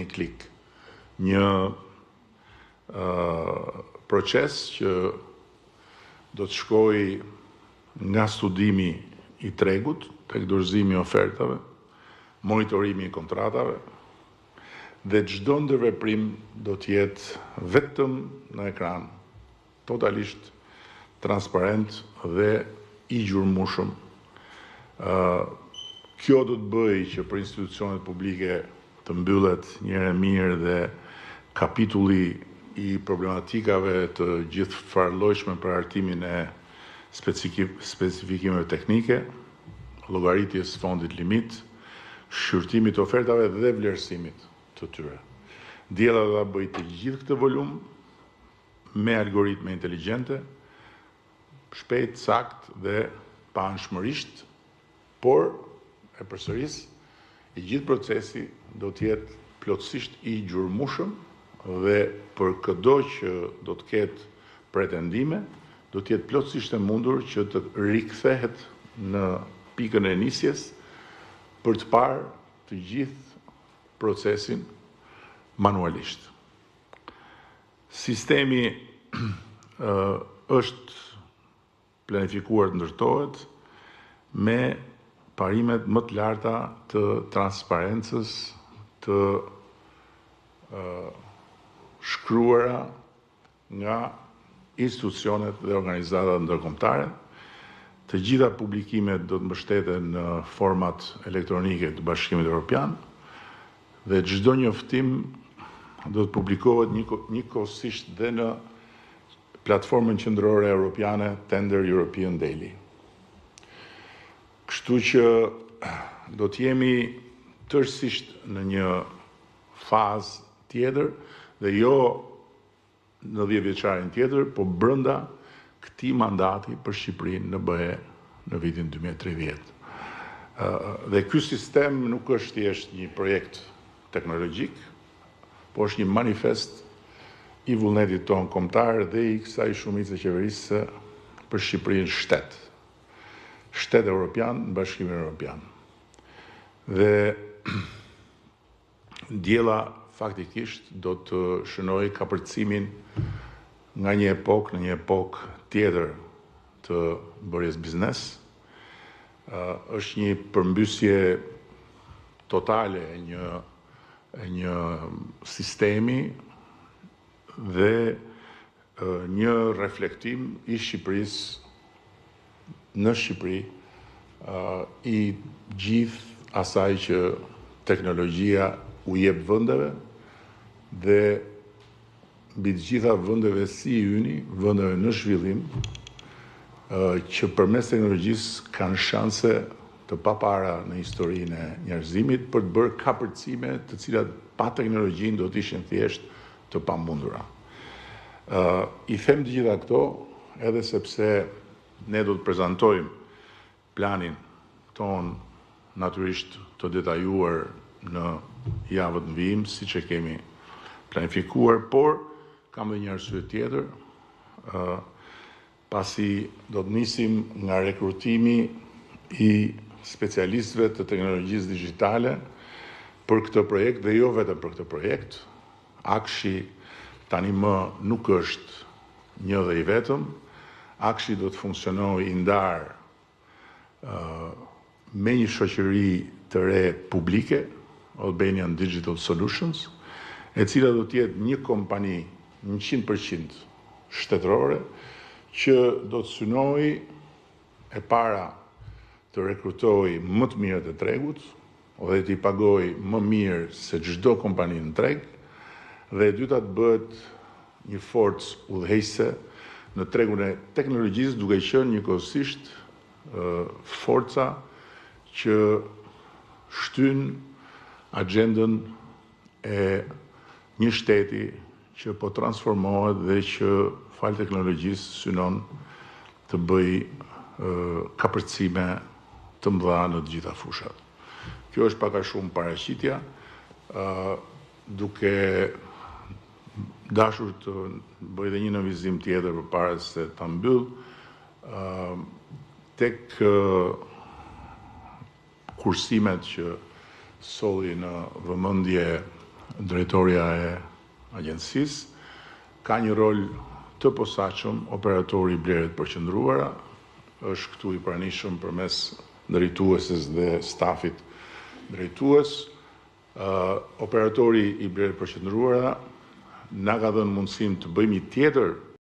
një klik. Një proces që do të shkoj nga studimi i tregut, tek dorëzimi i ofertave, monitorimi i kontratave, dhe çdo ndërveprim do të jetë vetëm në ekran, totalisht transparent dhe i gjurmueshëm. Kjo do të bëjë që për institucionet publike të mbyllet një herë mirë dhe kapitulli i problematikave të gjithë farlojshme për hartimin e specifikimeve teknike, llogaritjes fondit limit, shqyrtimit të ofertave dhe vlerësimit të tyre. Diella do ta bëjë të gjithë këtë volum me algoritme inteligjente, shpejt, sakt dhe pa anshmërisht, por e përsëris, i gjithë procesi do të jetë plotësisht i gjurmueshëm dhe për çdo që do të ketë pretendime, do të jetë plotësisht e mundur që të rikthehet në pikën e nisjes për të parë të gjithë procesin manualisht. Sistemi është planifikuar të ndërtohet me parimet më të larta të transparencës, të shkruara nga institucionet dhe organizatat ndërkombëtare. Të gjitha publikimet do të mbështeten në format elektronike të Bashkimit Evropian dhe çdo njoftim do të publikohet njëkohësisht dhe në platformën qendrore europiane Tender European Daily. Kështu që do të jemi tërësisht në një fazë tjetër dhe jo në 10 vjeçarin tjetër, po brenda këtij mandati për Shqipërinë në BE në vitin 2030. Dhe ky sistem nuk është thjesht një projekt teknologjik, po është një manifest i vullnetit tonë kombëtar dhe i kësaj shumice qeverisë për Shqipërinë shtet evropian në Bashkimin Evropian. Dhe diella faktikisht do të shënojë kapërcimin nga një epokë në një epokë tjetër të bërjes biznes. Është një përmbysje totale e një sistemi dhe një reflektim i Shqipërisë në Shqipëri i gjithë asaj që teknologjia u jep vendeve dhe mbi të gjitha vendeve si yni, vendeve në zhvillim, që përmes teknologjisë kanë shanse të papara në historinë e njerëzimit për të bërë kapërcime të cilat pa teknologjinë do të ishin thjesht të pamundura. I them të gjitha këto edhe sepse ne do të prezantojmë planin ton natyrisht të detajuar në javët në vijim, siç e kemi planifikuar, por kam edhe një arsye tjetër, pasi do të nisim nga rekrutimi i specialistëve të teknologjisë digjitale për këtë projekt dhe jo vetëm për këtë projekt. Akshi tani më nuk është një dhe i vetëm. Akshi do të funksionojë i ndarë me një shoqëri të re publike, Albanian Digital Solutions, e cila do të jetë një kompani 100% shtetërore që do të synojë e para të rekrutojë më të mirët e tregut dhe të i pagojë më mirë se çdo kompani në treg, dhe e dyta të bëhet një forcë udhëheqëse në tregun e teknologjisë, duke qenë njëkohësisht forca që shtyn agjendën e një shteti që po transformohet dhe që fal teknologjisë synon të bëj kapërcime të mëdha në të gjitha fushat. Kjo është pak a shumë paraqitja, duke dashur të bëj edhe një nënvizim tjetër përpara se ta mbyll, tek kursimet që solli në vëmendje drejtoria e agjencisë, ka një rol të posaçëm operatori i blerjet përqendruara, është këtu i pranishëm përmes drejtueses dhe stafit drejtues. Operatori i blerjet përqendruara na ka dhënë mundësinë të bëjmë një tjetër